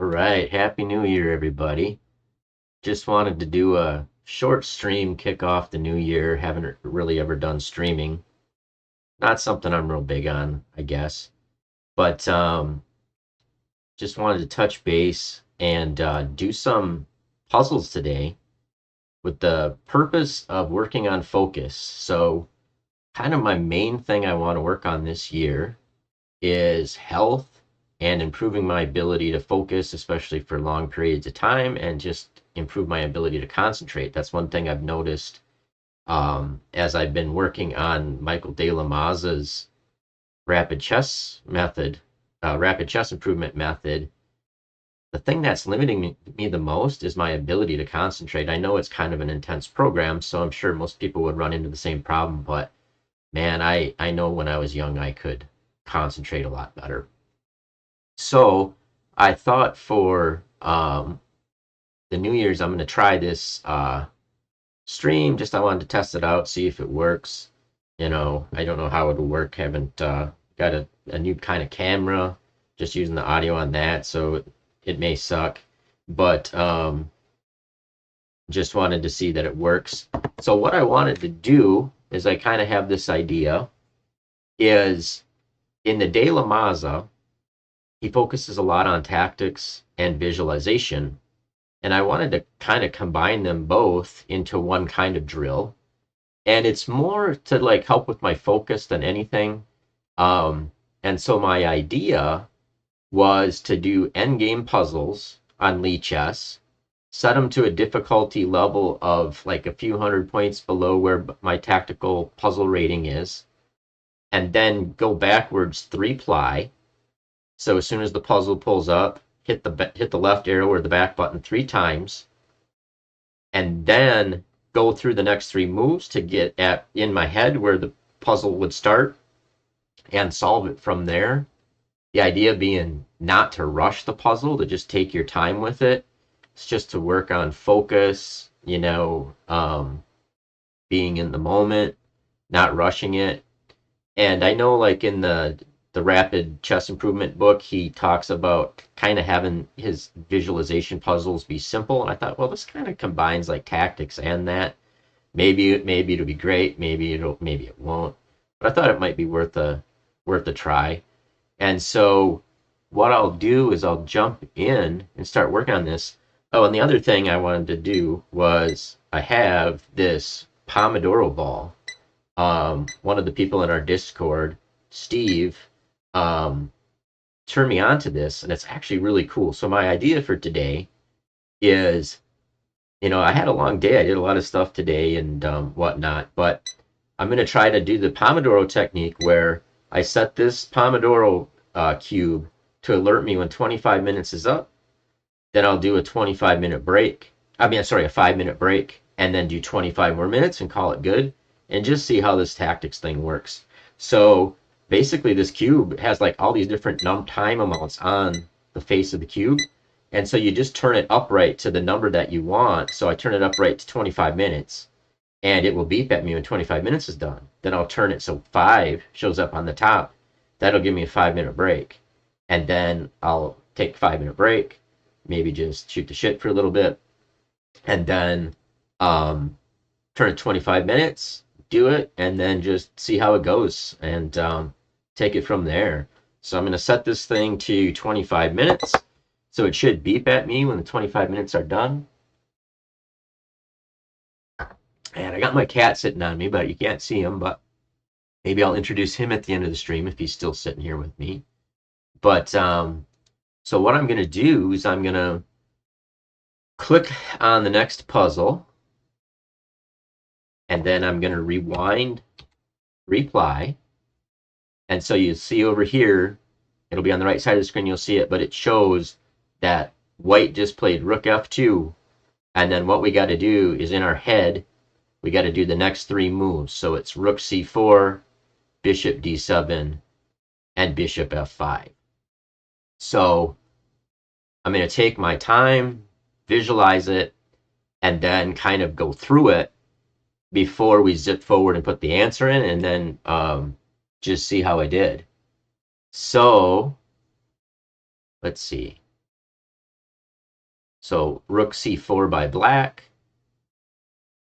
All right, Happy New Year, everybody. Just wanted to do a short stream kick off the new year. Haven't really ever done streaming. Not something I'm real big on, I guess. But just wanted to touch base and do some puzzles today with the purpose of working on focus. So, kind of my main thing I want to work on this year is health and improving my ability to focus, especially for long periods of time, and just improve my ability to concentrate. That's one thing I've noticed as I've been working on Michael De La Maza's rapid chess method, rapid chess improvement method. The thing that's limiting me the most is my ability to concentrate. I know it's kind of an intense program, so I'm sure most people would run into the same problem, but man, I know when I was young I could concentrate a lot better. So I thought for the New Year's, I'm going to try this stream. Just I wanted to test it out, see if it works. I don't know how it'll work. Haven't got a new kind of camera, just using the audio on that, so it may suck. But just wanted to see that it works. So what I wanted to do is I kind of have this idea is in the De La Maza, he focuses a lot on tactics and visualization. And I wanted to kind of combine them both into one kind of drill. And it's more to like help with my focus than anything. And so my idea was to do endgame puzzles on Lichess, set them to a difficulty level of like a few hundred points below where my tactical puzzle rating is, and then go backwards 3-ply. So as soon as the puzzle pulls up, hit the left arrow or the back button 3 times, and then go through the next 3 moves to get at in my head where the puzzle would start and solve it from there. The idea being not to rush the puzzle, to just take your time with it. It's just to work on focus, being in the moment, not rushing it. And I know, like in the rapid chess improvement book, he talks about kind of having his visualization puzzles be simple. And I thought, well, this kind of combines like tactics and that. Maybe it'll be great. Maybe it won't. But I thought it might be worth a try. And so what I'll do is I'll jump in and start working on this. Oh, and the other thing I wanted to do was I have this Pomodoro ball. One of the people in our Discord, Steve, um, turned me on to this, and it's actually really cool. So my idea for today is, I had a long day. I did a lot of stuff today and whatnot, but I'm going to try to do the Pomodoro technique where I set this Pomodoro cube to alert me when 25 minutes is up. Then I'll do a 25-minute break. I mean, sorry, a 5-minute break, and then do 25 more minutes and call it good, and just see how this tactics thing works. So basically this cube has like all these different time amounts on the face of the cube. And so you just turn it upright to the number that you want. So I turn it upright to 25 minutes and it will beep at me when 25 minutes is done. Then I'll turn it so 5 shows up on the top. That'll give me a 5-minute break. And then I'll take a 5-minute break, maybe just shoot the shit for a little bit. And then turn it 25 minutes, do it, and then just see how it goes and take it from there. So I'm going to set this thing to 25 minutes. So it should beep at me when the 25 minutes are done. And I got my cat sitting on me, but you can't see him, but maybe I'll introduce him at the end of the stream if he's still sitting here with me. But so what I'm going to do is I'm going to click on the next puzzle, and then I'm going to rewind, 3-ply. And so you see over here, it'll be on the right side of the screen, you'll see it, but it shows that white just played rook f2. And then what we got to do is in our head, we got to do the next 3 moves. So it's rook c4, bishop d7, and bishop f5. So I'm going to take my time, visualize it, and then kind of go through it before we zip forward and put the answer in, and then just see how I did. So let's see. So rook c4 by black,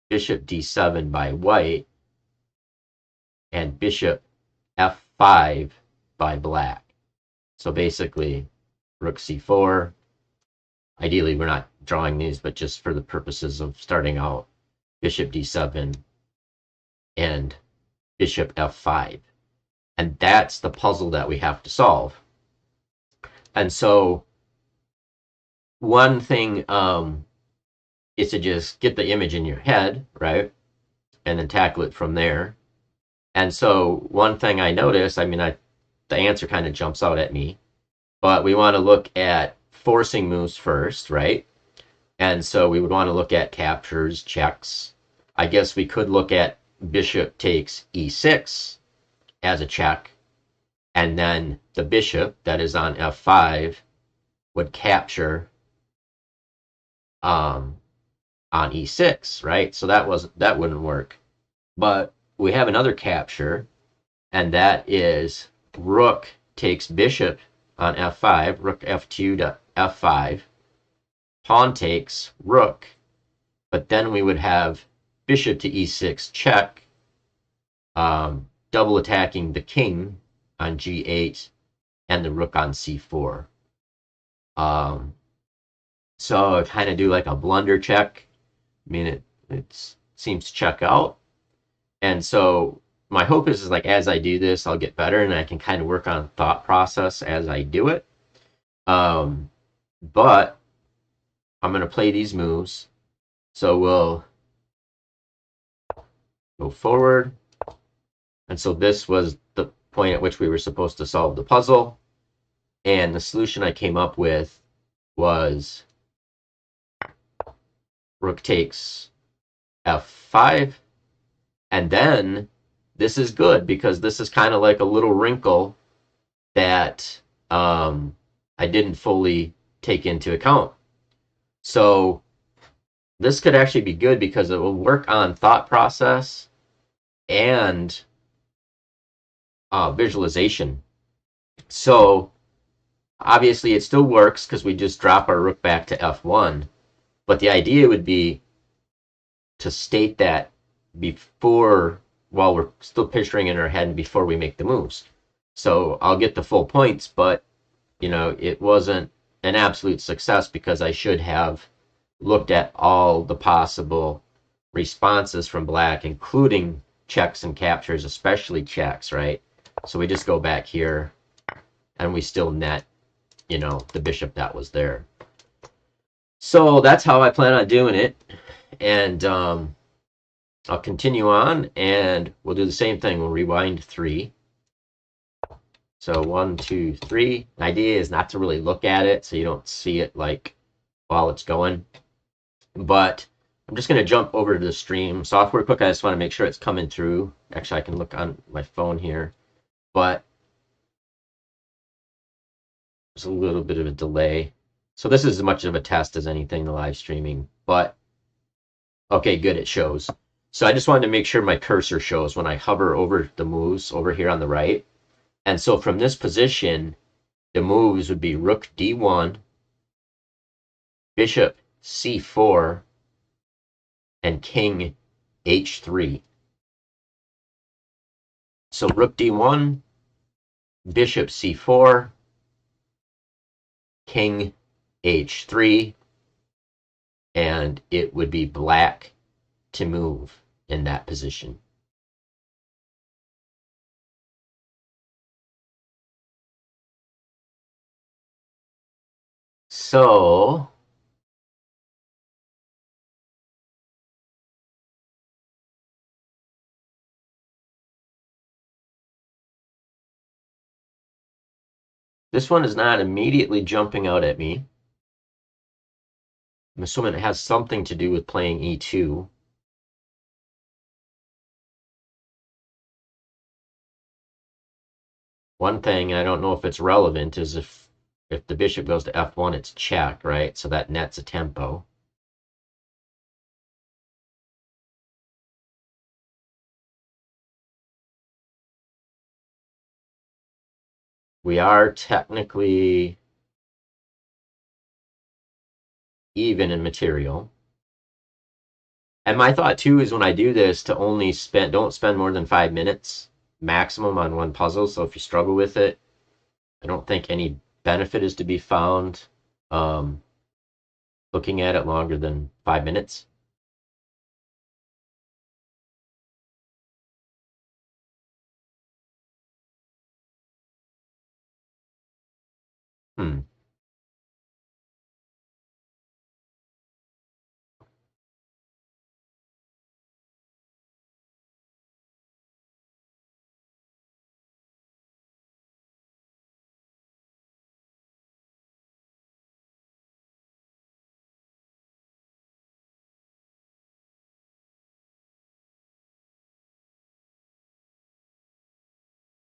bishop d7 by white, and bishop f5 by black. So basically, rook c4. Ideally, we're not drawing these, but just for the purposes of starting out, bishop d7 and bishop f5. And that's the puzzle that we have to solve. And so one thing is to just get the image in your head, right? And then tackle it from there. And so one thing I noticed, the answer kind of jumps out at me, but we want to look at forcing moves first, right? And so we would want to look at captures, checks. I guess we could look at bishop takes e6 as a check, and then the bishop that is on f5 would capture on e6, right? So that wouldn't work. But we have another capture, and that is rook takes bishop on f5, rook f2 to f5, pawn takes rook, but then we would have bishop to e6 check, double attacking the king on g8 and the rook on c4. So I kind of do like a blunder check. I mean, it seems to check out. And so my hope is like as I do this, I'll get better and I can kind of work on thought process as I do it. But I'm going to play these moves. So we'll go forward. And so this was the point at which we were supposed to solve the puzzle. And the solution I came up with was rook takes f5. And then this is good because this is kind of like a little wrinkle that I didn't fully take into account. So this could actually be good because it will work on thought process and visualization. So obviously it still works because we just drop our rook back to f1. But the idea would be to state that before, while we're still picturing in our head and before we make the moves. So I'll get the full points, but it wasn't an absolute success because I should have looked at all the possible responses from black, including checks and captures, especially checks, right? So we just go back here and we still net, the bishop that was there. So that's how I plan on doing it. And I'll continue on and we'll do the same thing. We'll rewind 3. So 1, 2, 3. The idea is not to really look at it so you don't see it like while it's going. But I'm just going to jump over to the stream software quick. I just want to make sure it's coming through. Actually, I can look on my phone here. But there's a little bit of a delay. So this is as much of a test as anything, the live streaming. But, okay, good, it shows. So I just wanted to make sure my cursor shows when I hover over the moves over here on the right. And so from this position, the moves would be rook d1, bishop c4, and king h3. So rook d1, bishop c4, king h3, and it would be black to move in that position. So this one is not immediately jumping out at me. I'm assuming it has something to do with playing e2. One thing, I don't know if it's relevant, is if the bishop goes to f1, it's check, right? So that nets a tempo. We are technically even in material. And my thought too is when I do this to only don't spend more than 5 minutes maximum on one puzzle. So if you struggle with it, I don't think any benefit is to be found um, looking at it longer than 5 minutes. Hmm.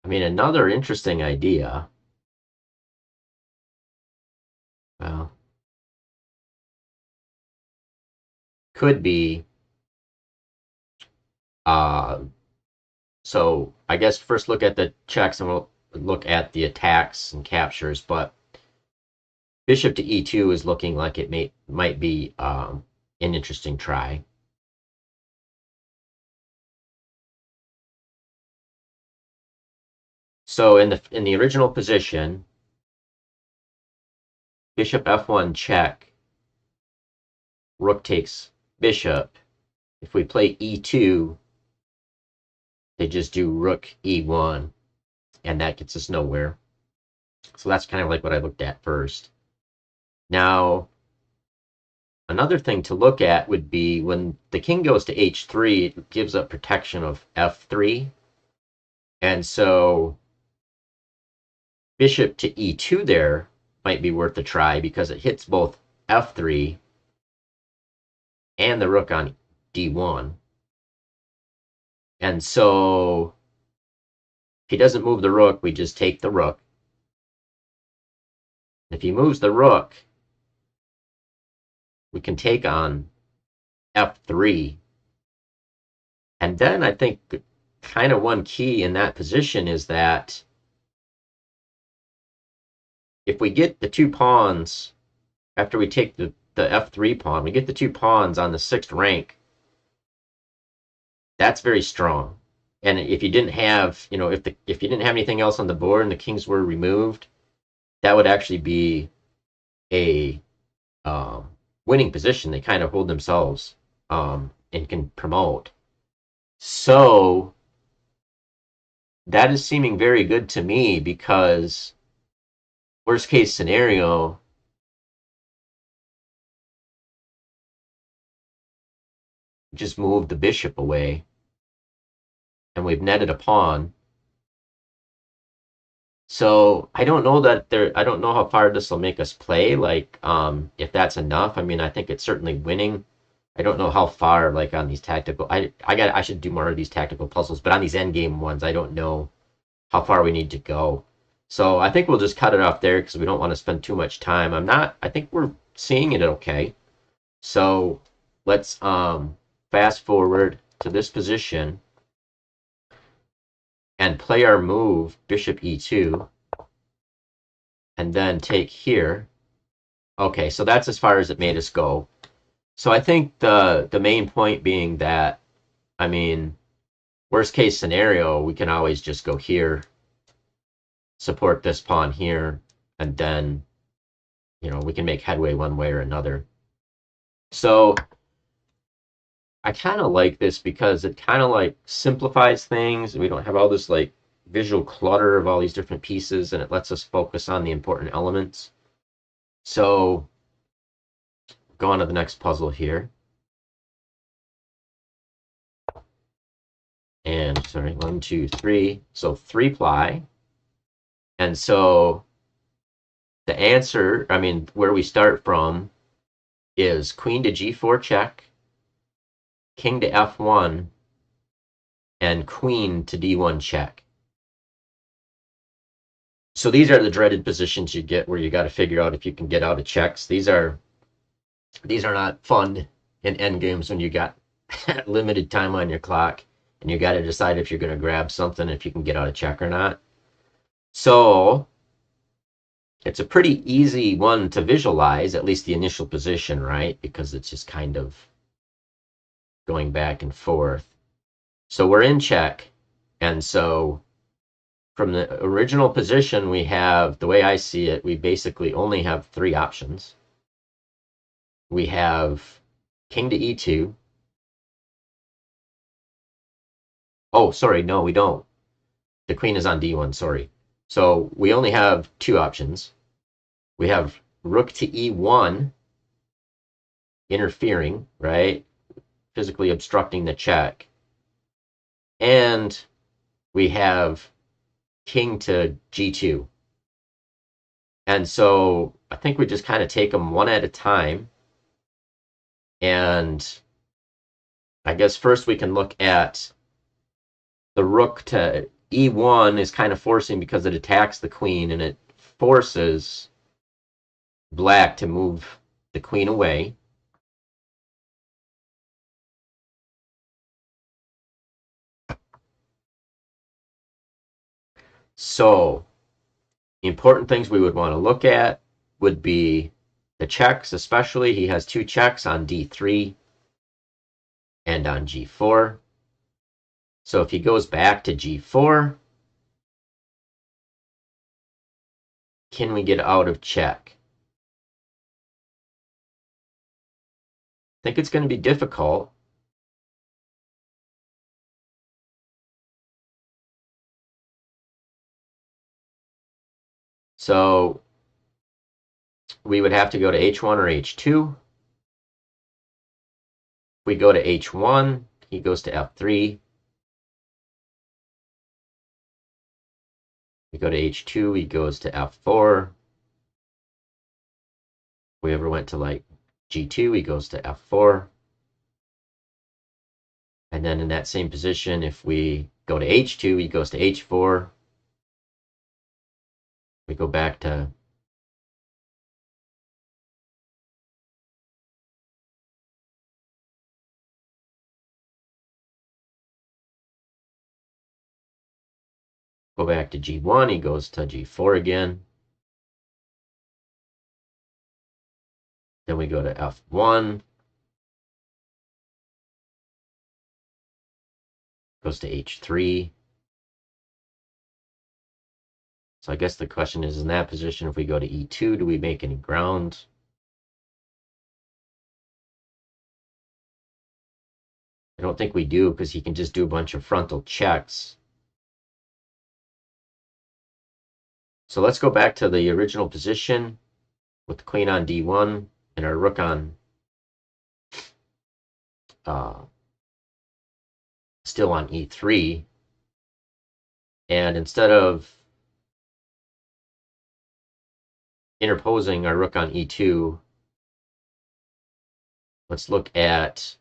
I mean, another interesting idea. Well, could be. Uh, so I guess first look at the checks and we'll look at the attacks and captures. But bishop to e2 is looking like it might be an interesting try. So in the original position, bishop f1 check, rook takes bishop. If we play e2, they just do rook e1, and that gets us nowhere. So that's kind of like what I looked at first. Now, another thing to look at would be when the king goes to h3, it gives up protection of f3. And so bishop to e2 there might be worth a try because it hits both f3 and the rook on d1. And so if he doesn't move the rook, we just take the rook. If he moves the rook, we can take on f3. And then I think kind of one key in that position is that if we get the two pawns after we take the f3 pawn, we get the two pawns on the sixth rank. That's very strong. And if you didn't have, if you didn't have anything else on the board and the kings were removed, that would actually be a um, winning position. They kind of hold themselves and can promote. So that is seeming very good to me because worst case scenario, just move the bishop away and we've netted a pawn. So I don't know that I don't know how far this will make us play, like if that's enough. I mean, I think it's certainly winning. I don't know how far, like on these tactical, I should do more of these tactical puzzles, but on these endgame ones, I don't know how far we need to go. So I think we'll just cut it off there because we don't want to spend too much time. I think we're seeing it okay. So let's fast forward to this position and play our move, bishop e2, and then take here. Okay, so that's as far as it made us go. So I think the main point being that, I mean, worst case scenario, we can always just go here, support this pawn here, and then, we can make headway one way or another. So I kind of like this because it kind of like simplifies things. We don't have all this like visual clutter of all these different pieces, and it lets us focus on the important elements. So go on to the next puzzle here. And sorry, 1, 2, 3. So 3-ply. And so the answer, I mean, where we start from is queen to g4 check, king to f1, and queen to d1 check. So these are the dreaded positions you get where you got to figure out if you can get out of checks. These are not fun in endgames when you got limited time on your clock and you got to decide if you're going to grab something, if you can get out of check or not. So It's a pretty easy one to visualize, at least the initial position, right? Because it's just kind of going back and forth. So we're in check. And so from the original position, we have, the way I see it, we basically only have three options. We have king to e2. Oh, sorry, no, we don't. The queen is on d1, sorry. So we only have two options. We have rook to e1 interfering, right? Physically obstructing the check. And we have king to g2. And so I think we just kind of take them one at a time. And I guess first we can look at the rook to e1 is kind of forcing because it attacks the queen and it forces black to move the queen away. So the important things we would want to look at would be the checks, especially. He has two checks on d3 and on g4. So if he goes back to g4, can we get out of check? I think it's going to be difficult. So we would have to go to h1 or h2. If we go to h1, he goes to f3. We go to h2, he goes to f4. If we ever went to like g2, he goes to f4. And then in that same position, if we go to h2, he goes to h4. We go back to g1, he goes to g4 again. Then we go to f1, goes to h3. So I guess the question is, in that position, if we go to e2, do we make any ground? I don't think we do, because he can just do a bunch of frontal checks. So let's go back to the original position with the queen on d1 and our rook on still on e3. And instead of interposing our rook on e2, let's look at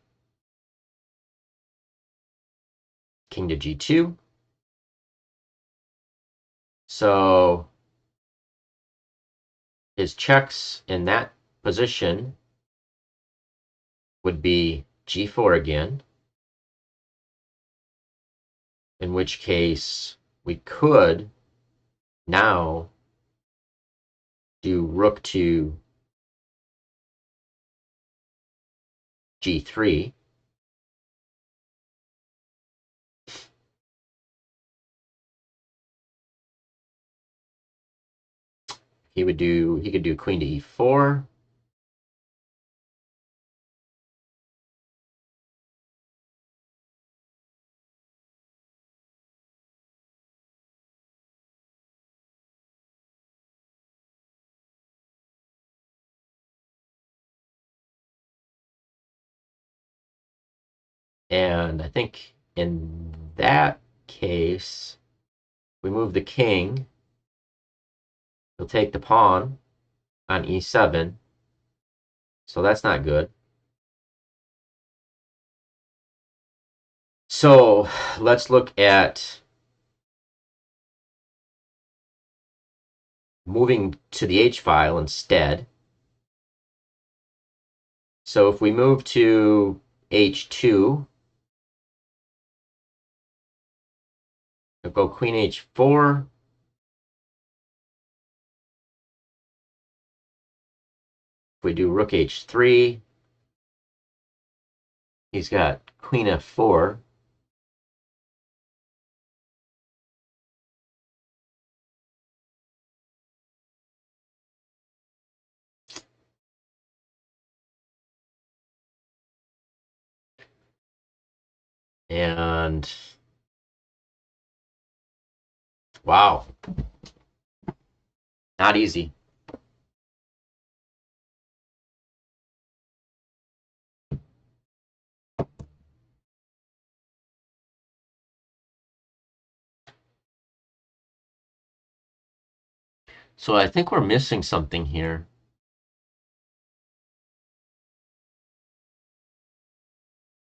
king to g2. So his checks in that position would be g4 again, in which case we could now do rook to g3. He could do queen to e4. And I think in that case, we move the king. He'll take the pawn on e7. So that's not good. So let's look at moving to the H file instead. So if we move to H2, we'll go queen H4. If we do rook h3, he's got queen f4. And wow, not easy. So I think we're missing something here.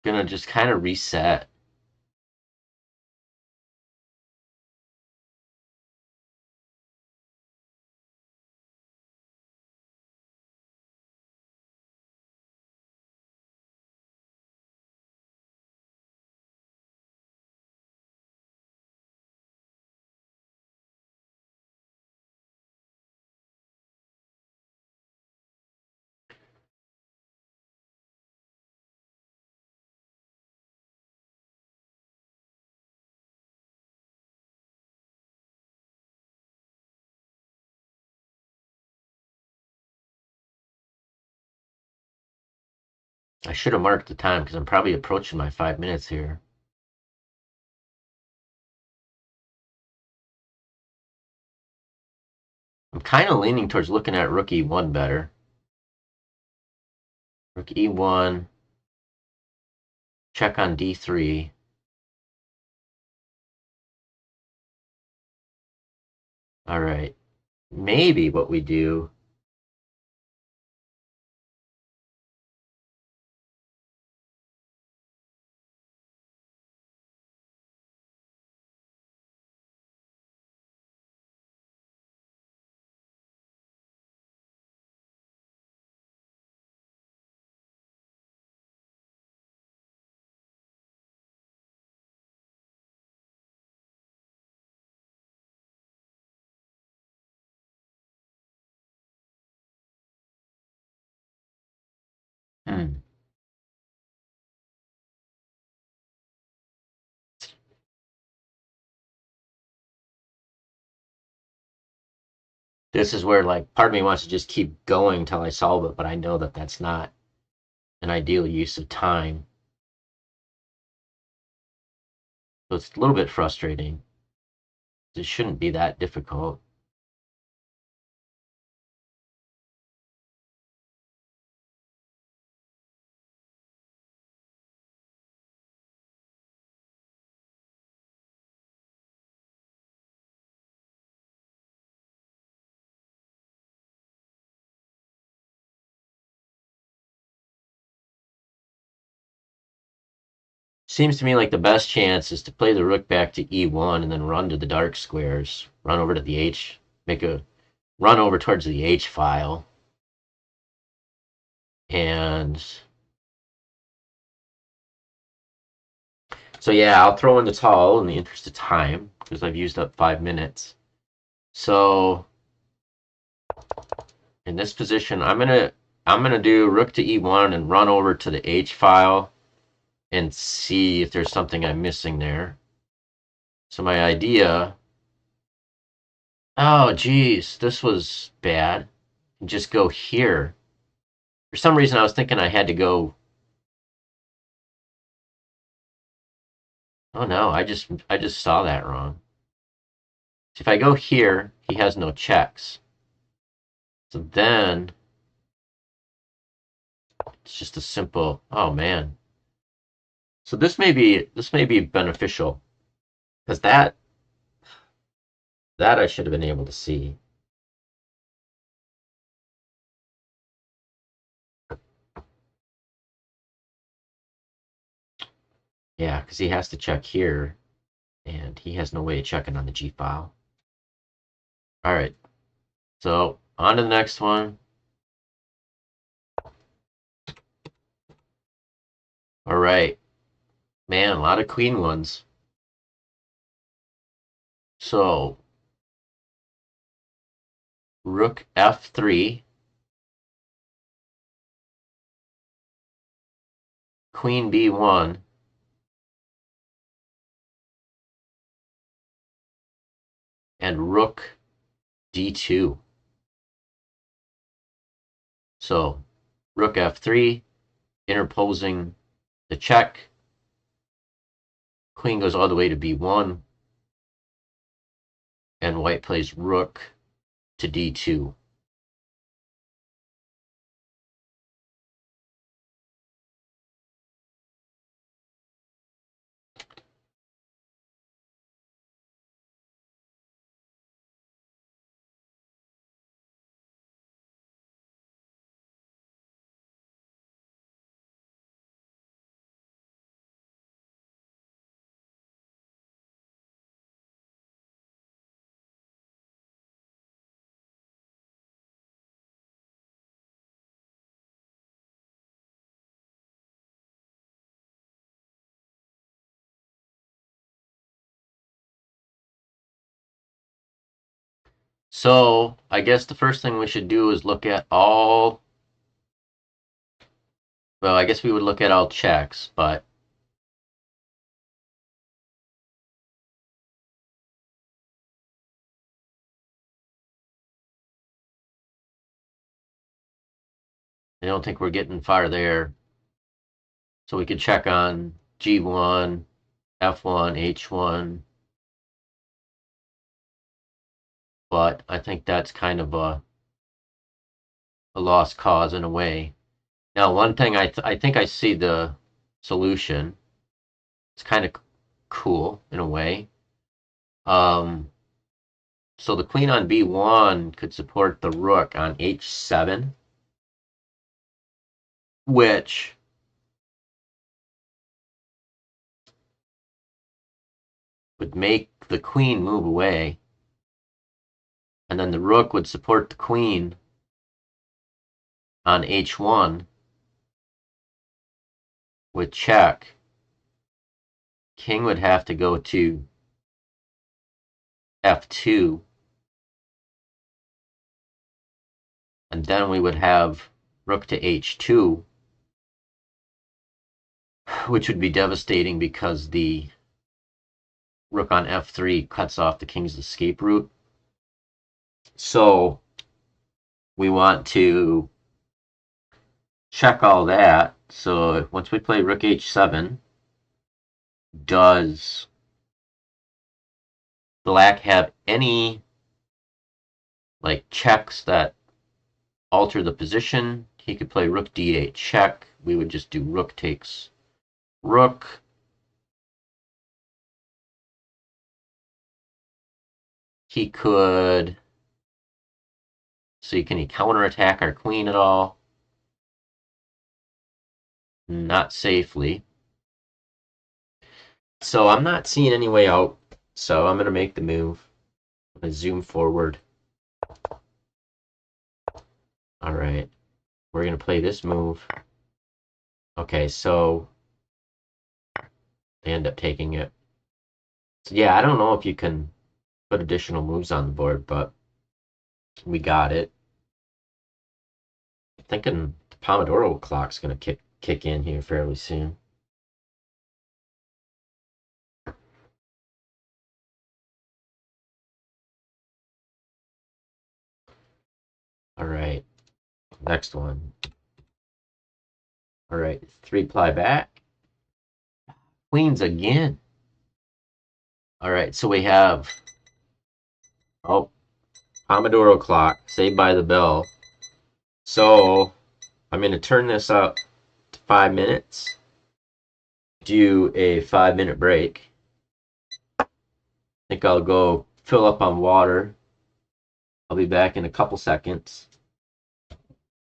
Gonna just kind of reset. I should have marked the time because I'm probably approaching my 5 minutes here. I'm kind of leaning towards looking at rook e1 better. Rook e1, check on d3. All right, maybe what we do. Hmm. This is where like part of me wants to just keep going till I solve it, but I know that that's not an ideal use of time. So it's a little bit frustrating. It shouldn't be that difficult. Seems to me like the best chance is to play the rook back to e1 and then run to the dark squares. Run over to the h, make a run over towards the h file. And so yeah, I'll throw in the towel in the interest of time because I've used up 5 minutes. So in this position, I'm gonna do rook to e1 and run over to the h file and see if there's something I'm missing there. So my idea, oh geez, this was bad. Just go here. For some reason, I was thinking I had to go. Oh no, I just saw that wrong. So if I go here, he has no checks. So then it's just a simple. Oh man. So this may be beneficial because that I should have been able to see. Yeah, because he has to check here, and he has no way of checking on the G file. All right, so on to the next one. All right, man, a lot of queen ones. So rook f3. Queen B1, and Rook D2. So Rook F3, interposing the check. Queen goes all the way to B1, and white plays Rook to D2. So I guess the first thing we should do is look at all. Well, I guess we would look at all checks, but I don't think we're getting far there. So we could check on G1, F1, H1, but I think that's kind of a lost cause in a way. Now, one thing I think I see the solution. It's kind of cool in a way. Um, so the queen on B1 could support the rook on H7, which would make the queen move away, and then the rook would support the queen on H1 with check. King would have to go to F2, and then we would have rook to H2, which would be devastating because the rook on F3 cuts off the king's escape route. So we want to check all that. So once we play rook H7, does black have any like checks that alter the position? He could play rook D8 check. We would just do rook takes rook. He could see, can he counterattack our queen at all? Not safely. So I'm not seeing any way out. So I'm going to make the move. I'm going to zoom forward. All right. We're going to play this move. Okay, so they end up taking it. So yeah, I don't know if you can put additional moves on the board, but we got it. I'm thinking the Pomodoro clock's going to kick in here fairly soon. All right, next one. All right, 3-ply back. Queens again. All right, so we have, oh, Pomodoro clock, Saved by the Bell. So I'm going to turn this up to 5 minutes, do a 5-minute break. I think I'll go fill up on water. I'll be back in a couple seconds.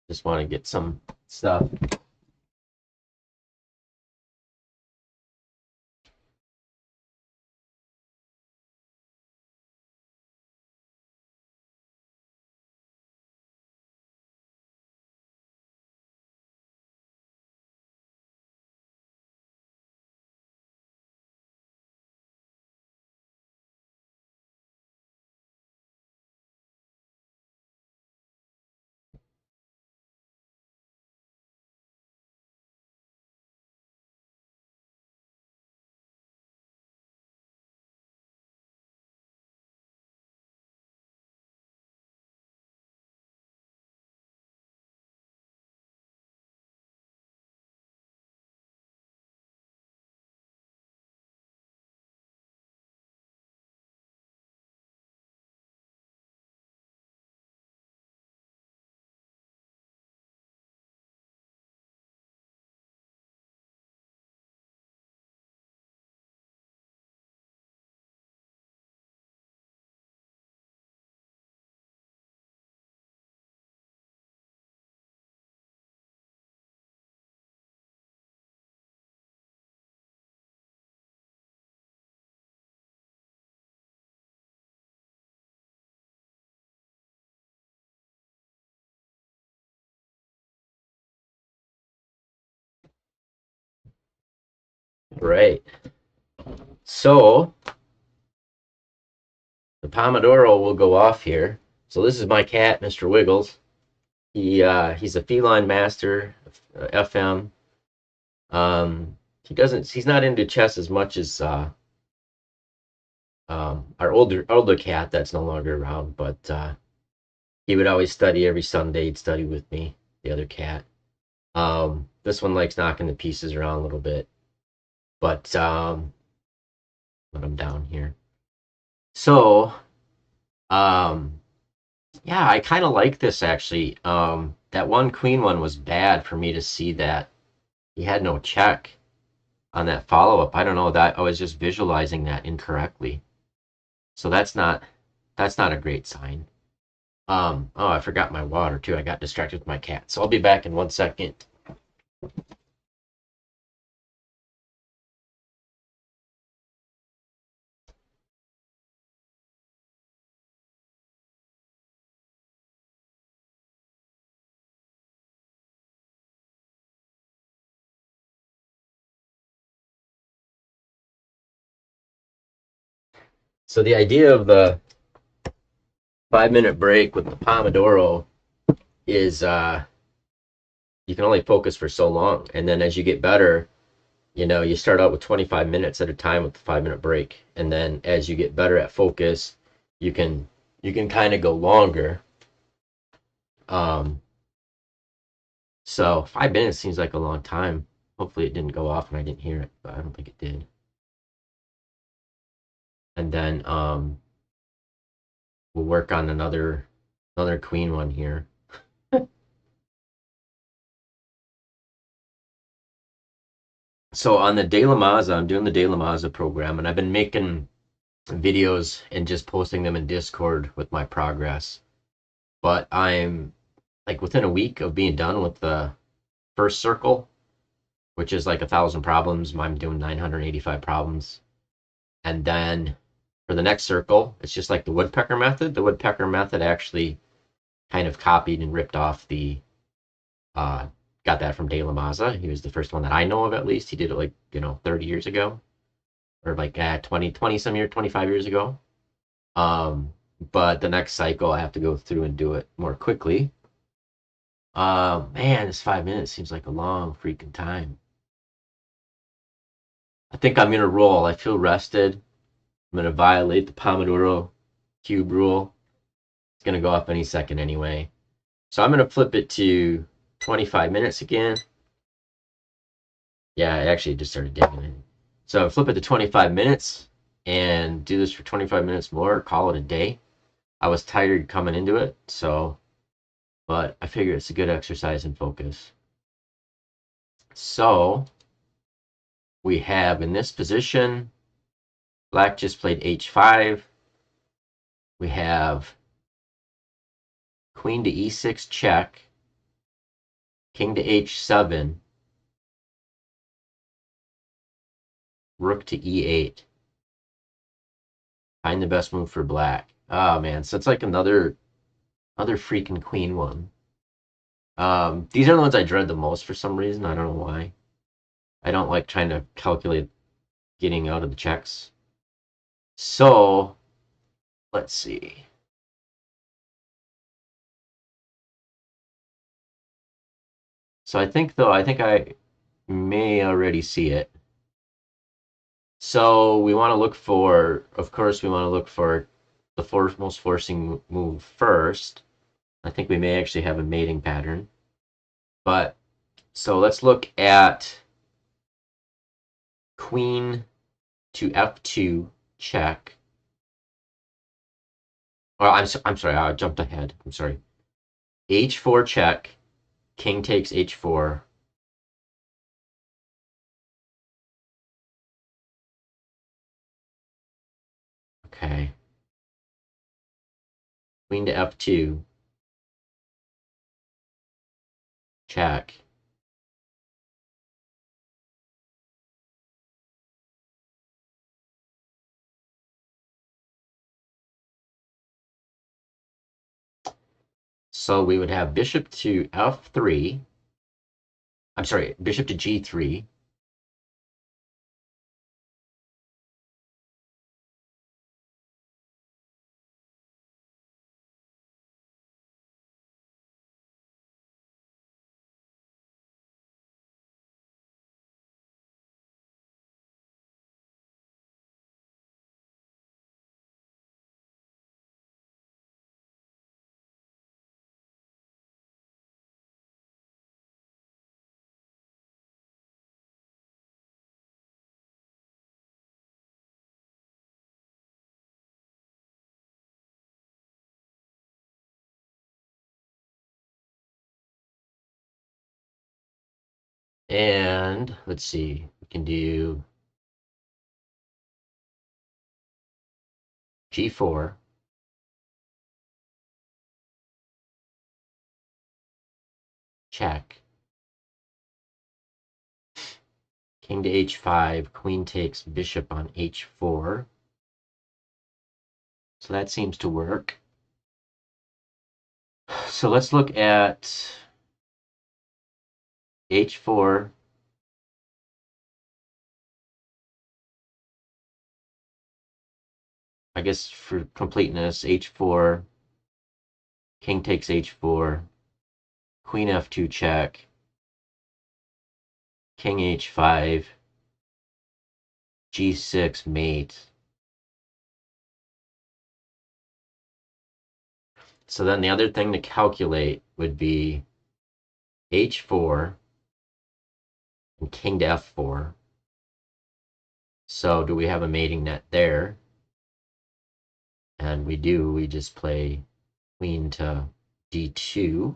Just want to get some stuff. Right. So the Pomodoro will go off here. So this is my cat, Mr. Wiggles. He's a feline master, FM. He's not into chess as much as our older cat that's no longer around, but he would always study every Sunday. He'd study with me, the other cat. This one likes knocking the pieces around a little bit, but let him down here. So, um, yeah, I kind of like this actually. That one queen one was bad for me to see that he had no check on that follow up. I don't know that I was just visualizing that incorrectly. So that's not a great sign. Oh, I forgot my water too. I got distracted with my cat. So I'll be back in 1 second. So the idea of the 5 minute break with the Pomodoro is you can only focus for so long, and then as you get better, you start out with 25 minutes at a time with the 5 minute break, and then as you get better at focus, you can you can kind of go longer. Um, so 5 minutes seems like a long time. Hopefully it didn't go off and I didn't hear it, but I don't think it did. And then we'll work on another queen one here. So on the De La Maza, I'm doing the De La Maza program, and I've been making videos and just posting them in Discord with my progress. But I'm like within a week of being done with the first circle, which is like 1,000 problems. I'm doing 985 problems. And then for the next circle, it's just like the woodpecker method. The woodpecker method actually kind of copied and ripped off uh, got that from De La Maza. He was the first one that I know of, at least. He did it like, 30 years ago, or like 20 some year, 25 years ago. Um, but the next cycle, I have to go through and do it more quickly. Man, this 5 minutes seems like a long freaking time. I think I'm gonna roll. I feel rested. I'm gonna violate the Pomodoro cube rule. It's gonna go up any second anyway. So I'm gonna flip it to 25 minutes again. Yeah, I actually just started digging in. So flip it to 25 minutes and do this for 25 minutes more. Call it a day. I was tired coming into it, but I figure it's a good exercise and focus. So we have in this position, black just played h5. We have queen to e6 check, king to h7, rook to e8. Find the best move for black. Oh man, so it's like another freaking queen one. These are the ones I dread the most for some reason. I don't know why. I don't like trying to calculate getting out of the checks. So let's see. So I think I may already see it. So we want to look for, of course, we want to look for the most forcing move first. I think we may actually have a mating pattern. But so let's look at queen to f2 check. Oh, I'm sorry, I jumped ahead. I'm sorry. H4 check, king takes h4. Okay. Queen to f2 check. So we would have bishop to f3. I'm sorry, bishop to g3. And let's see, we can do G4, check. King to H5, queen takes bishop on H4. So that seems to work. So let's look at H4. I guess for completeness, H4, king takes H4, queen F2 check, king H5, G6 mate. So then the other thing to calculate would be H4 and king to F4. So do we have a mating net there? And we do. We just play queen to D2.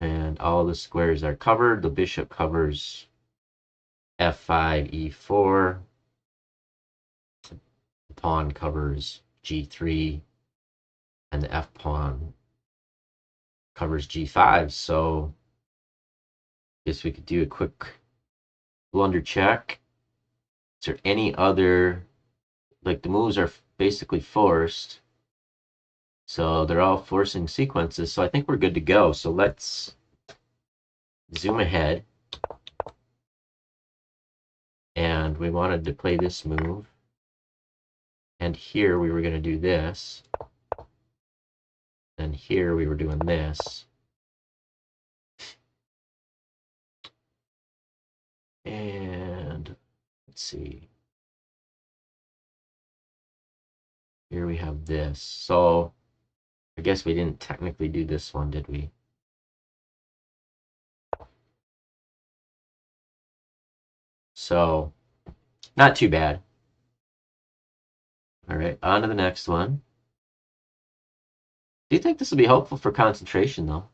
And all the squares are covered. The bishop covers F5, E4. The pawn covers G3. And the F pawn covers G5. So I guess we could do a quick blunder check. Is there any other, like the moves are basically forced. So they're all forcing sequences. So I think we're good to go. So let's zoom ahead. And we wanted to play this move. And here we were going to do this. And here we were doing this. And let's see. Here we have this. So I guess we didn't technically do this one, did we? So not too bad. All right, on to the next one. Do you think this will be helpful for concentration, though?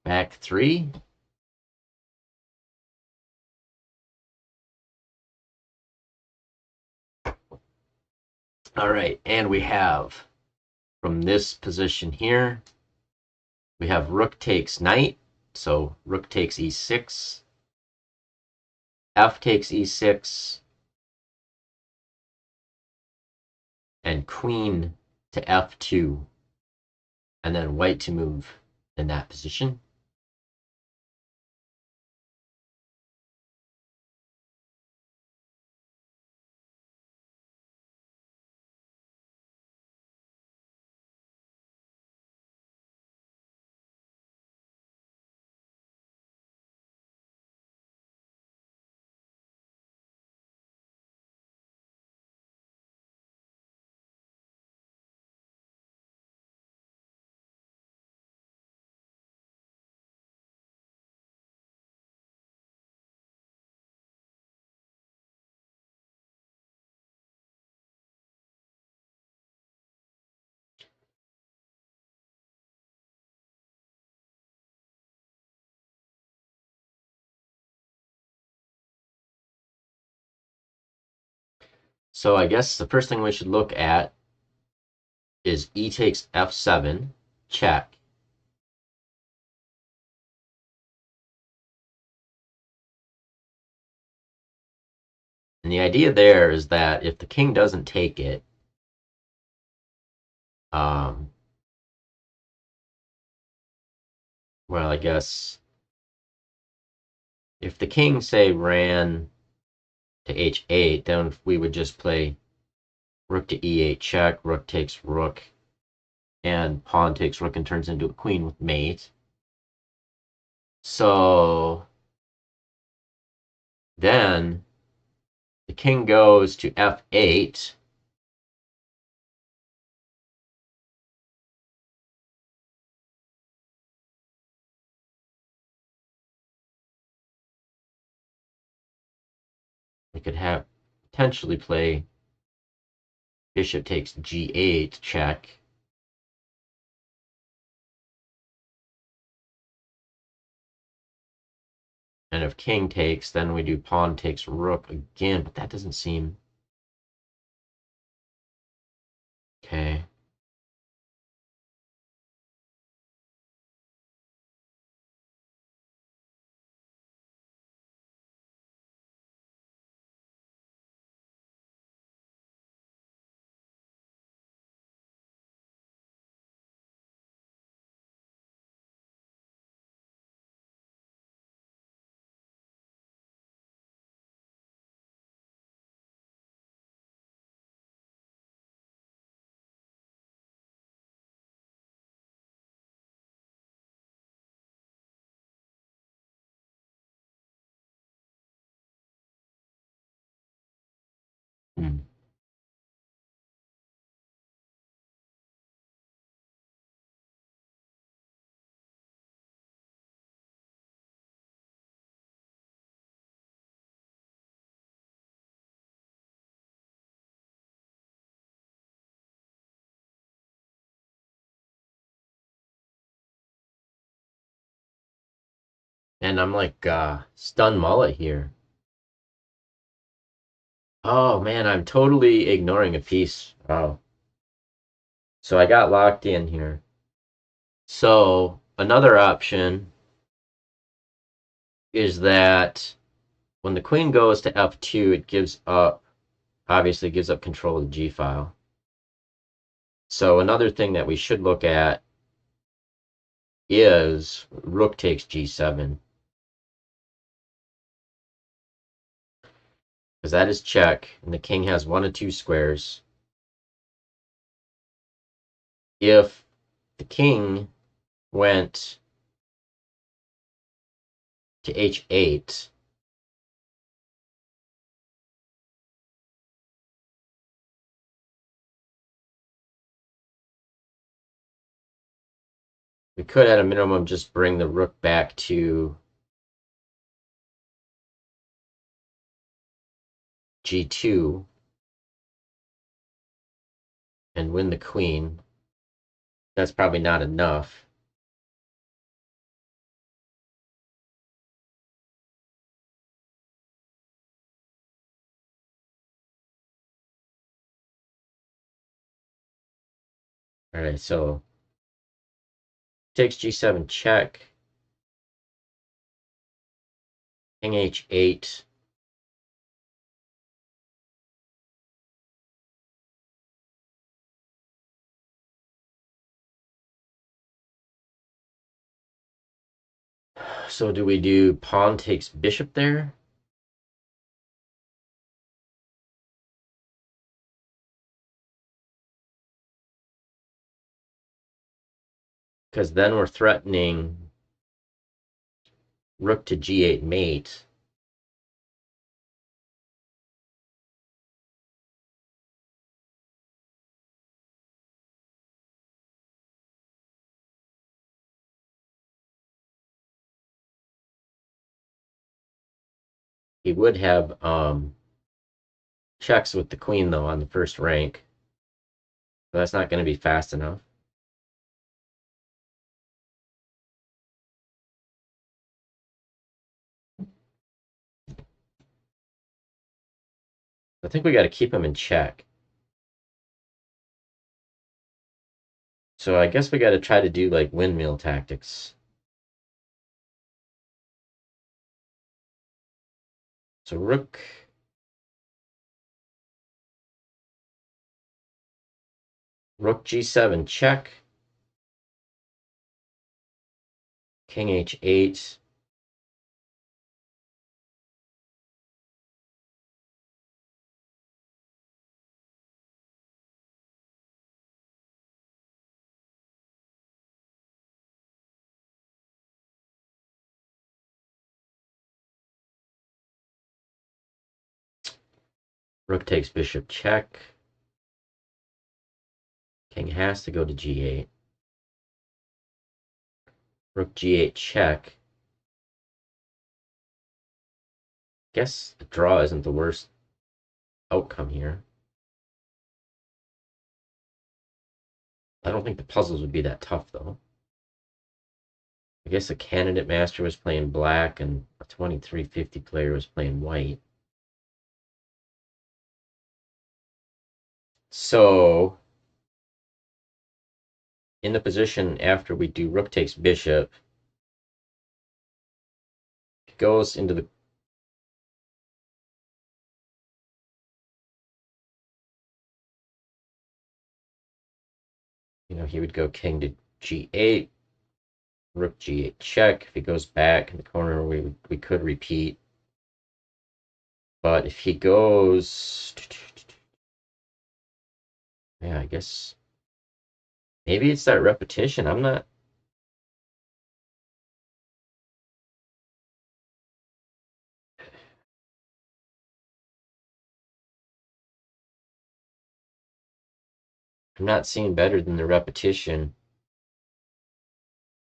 Back 3. All right, and we have from this position here, we have rook takes knight. So rook takes e6, f takes e6, and queen to f2, and then white to move in that position. So I guess the first thing we should look at is e takes f7, check. And the idea there is that if the king doesn't take it, well, I guess if the king, say, ran to h8, then we would just play rook to e8 check, rook takes rook, and pawn takes rook and turns into a queen with mate. So then the king goes to f8. We could have potentially play bishop takes g8 check. And if king takes, then we do pawn takes rook again, but that doesn't seem... Okay. Hmm. And I'm like stun mullet here. Oh man, I'm totally ignoring a piece. Oh. So I got locked in here. So another option is that when the queen goes to f2, it gives up, obviously gives up control of the g file. So another thing that we should look at is rook takes g7, because that is check, and the king has one of two squares. If the king went to h8, we could at a minimum just bring the rook back to g2 and win the queen. That's probably not enough. All right, so takes g7 check, king h8. So do we do pawn takes bishop there? Because then we're threatening rook to g8 mate. He would have checks with the queen, though, on the first rank. So that's not going to be fast enough. I think we got to keep him in check. So I guess we got to try to do like windmill tactics. So rook g7 check, king h8. Rook takes bishop check. King has to go to g8. Rook g8 check. Guess the draw isn't the worst outcome here. I don't think the puzzles would be that tough, though. I guess a candidate master was playing black and a 2350 player was playing white. So in the position after we do rook takes bishop, it goes into the he would go king to g8, rook g8 check. If he goes back in the corner, we could repeat. But if he goes, yeah, I guess maybe it's that repetition. I'm not seeing better than the repetition.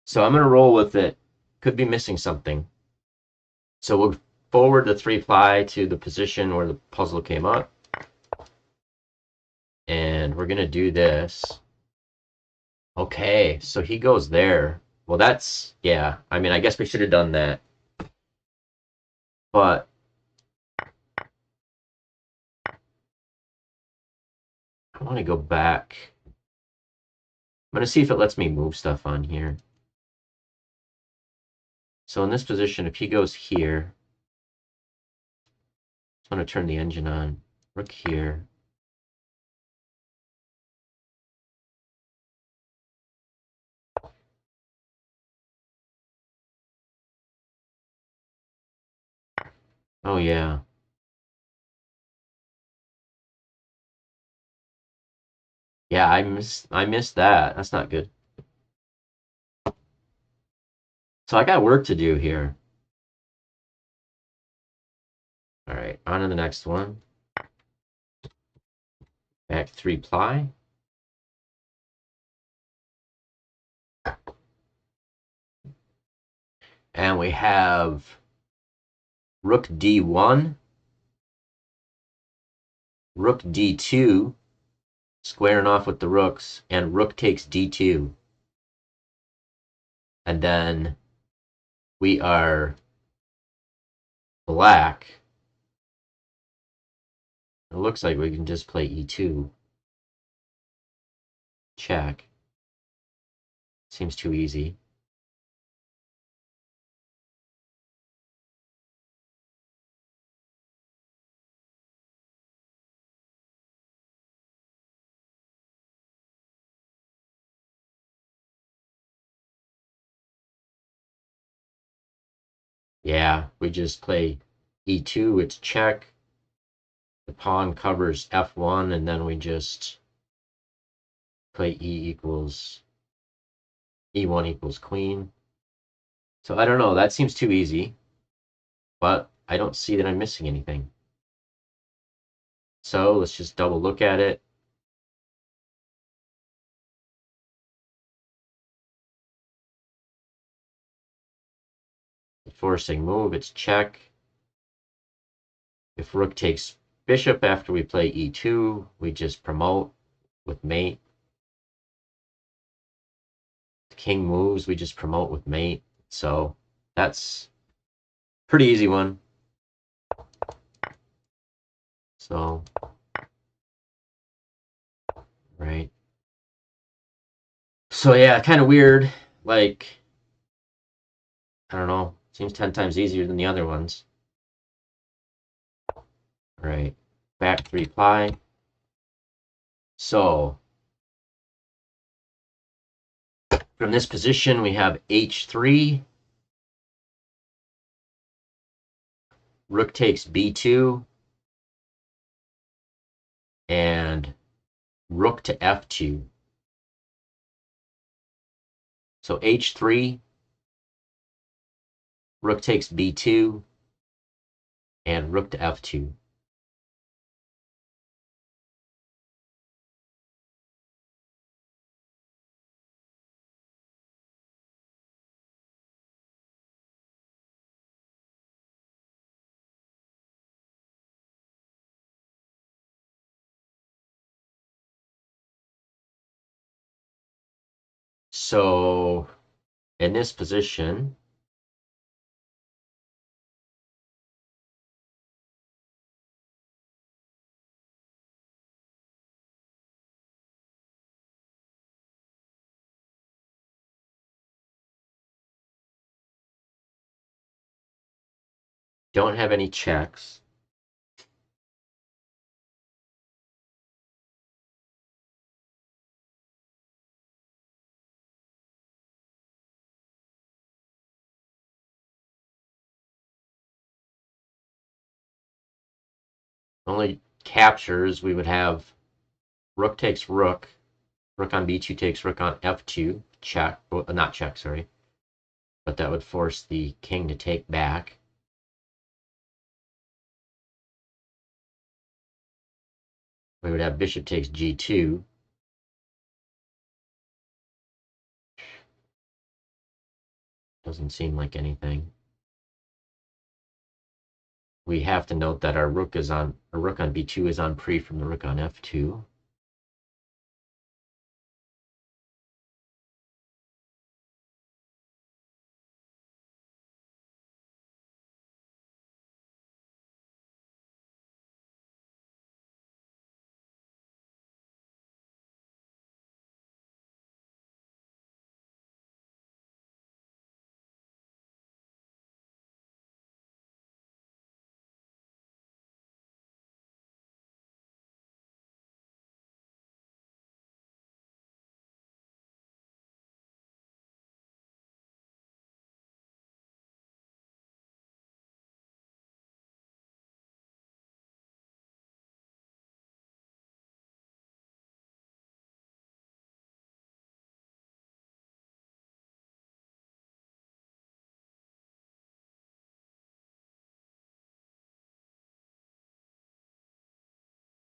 So I'm gonna roll with it. Could be missing something. So we'll forward the 3-ply to the position where the puzzle came up. And we're gonna do this. Okay, so he goes there. Well, that's, yeah. I mean, I guess we should have done that. But I want to go back. I'm going to see if it lets me move stuff on here. So in this position, if he goes here, I'm going to turn the engine on. Rook here. Oh, yeah. Yeah, I missed that. That's not good. So I got work to do here. All right, on to the next one. Back 3-ply. And we have rook d1, rook d2, squaring off with the rooks, and rook takes d2. And then we are black. It looks like we can just play e2. Check. Seems too easy. Yeah, we just play e2, it's check. The pawn covers f1, and then we just play e1 equals queen. So I don't know, that seems too easy, but I don't see that I'm missing anything. So let's just double look at it. The forcing move, it's check. If rook takes bishop after we play e2, we just promote with mate. The king moves, we just promote with mate. So that's pretty easy one. So, right. So yeah, kind of weird. Like, I don't know. Seems 10 times easier than the other ones. Right. Back 3-ply. So, from this position, we have h3. Rook takes b2. And rook to f2. So h3, rook takes b2, and rook to f2. So In this position, don't have any checks. Only captures we would have rook takes rook, rook on b2 takes rook on f2, check, well, not check, sorry. But that would force the king to take back. We would have bishop takes g2. Doesn't seem like anything. We have to note that our rook on b2 is on pre from the rook on f2.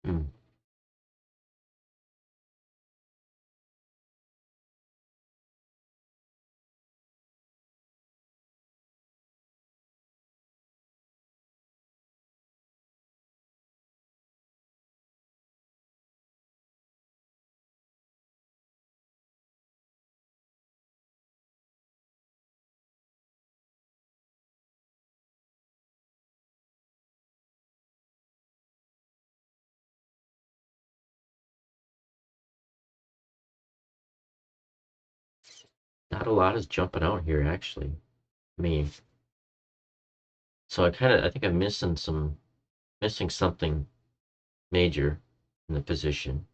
Hmm. Not a lot is jumping out here, actually. I mean, so I think I'm missing something major in the position.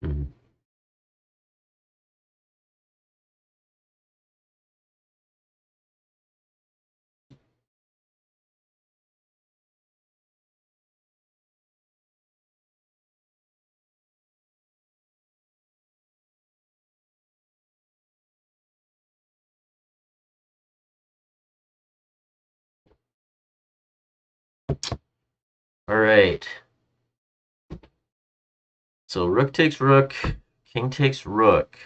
Hmm. All right. So rook takes rook, king takes rook.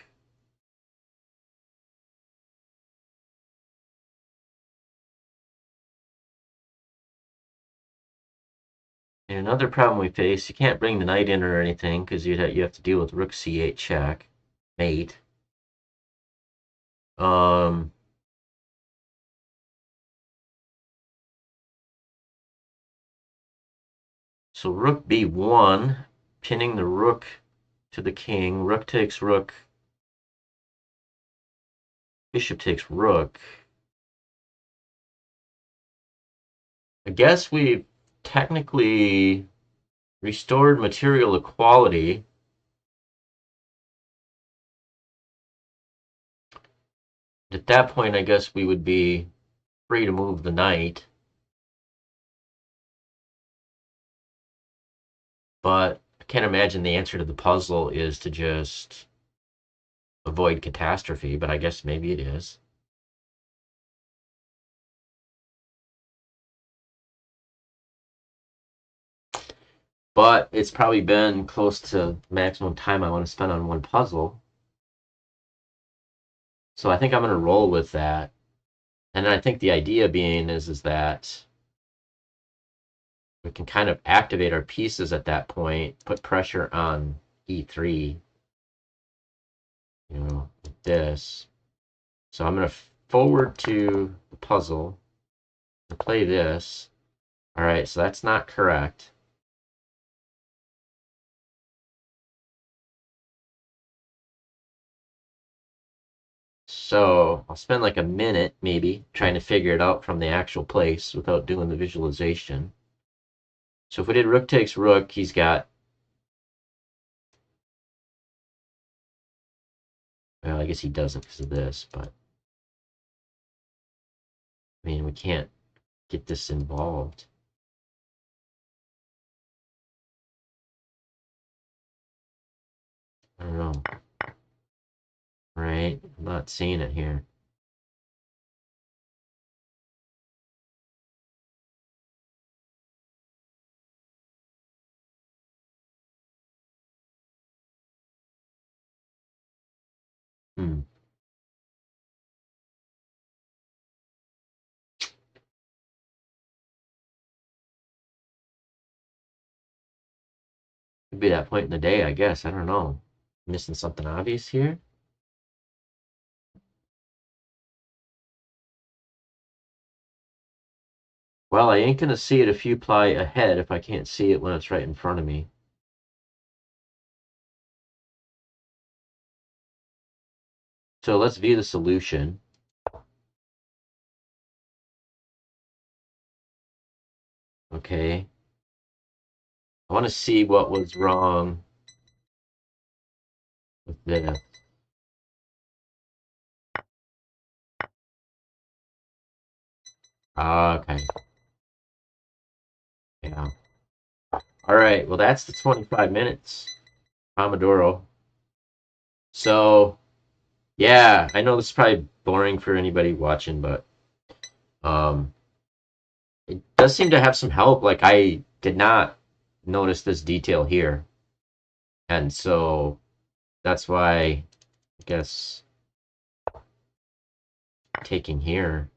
And another problem we face, you can't bring the knight in or anything because you have to deal with rook c8 check, mate. Um, so rook b1, pinning the rook to the king. Rook takes rook. Bishop takes rook. I guess we technically restored material equality. at that point, I guess we would be free to move the knight. But I can't imagine the answer to the puzzle is to just avoid catastrophe, but I guess maybe it is. But it's probably been close to maximum time I want to spend on one puzzle. So I think I'm going to roll with that. And I think the idea being is that we can kind of activate our pieces at that point, put pressure on E3, like this. So I'm going to forward to the puzzle and play this. All right, so that's not correct. So I'll spend like a minute maybe trying to figure it out from the actual place without doing the visualization. So if we did rook takes rook, he's got, well, I guess he doesn't because of this, but I mean, we can't get this involved. I don't know. Right? I'm not seeing it here. Hmm. Could be that point in the day, I guess. I don't know. Missing something obvious here? Well, I ain't gonna see it a few ply ahead if I can't see it when it's right in front of me. So let's view the solution. Okay. I want to see what was wrong with this. Okay. Yeah. All right. Well, that's the 25 minutes. Pomodoro. So, yeah, I know this is probably boring for anybody watching, but um, it does seem to have some help. Like, I did not notice this detail here. And so that's why I guess taking here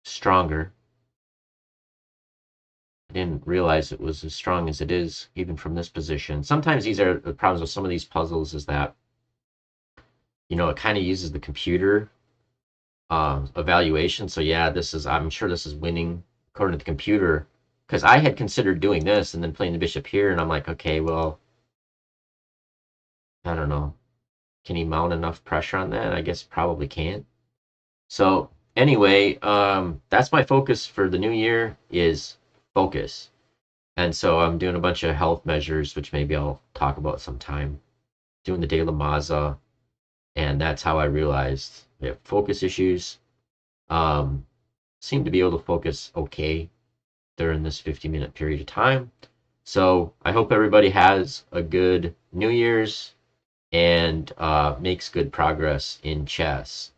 stronger. I didn't realize it was as strong as it is, even from this position. Sometimes these are the problems with some of these puzzles is that, it kind of uses the computer evaluation. So yeah, I'm sure this is winning according to the computer because I had considered doing this and then playing the bishop here, and I'm like, okay, well, I don't know. Can he mount enough pressure on that? I guess probably can't. So anyway, that's my focus for the new year is focus. And so I'm doing a bunch of health measures, which maybe I'll talk about sometime. Doing the De La Maza, and that's how I realized I have focus issues. Um, Seem to be able to focus okay during this 50-minute period of time. So I hope everybody has a good New Year's and makes good progress in chess.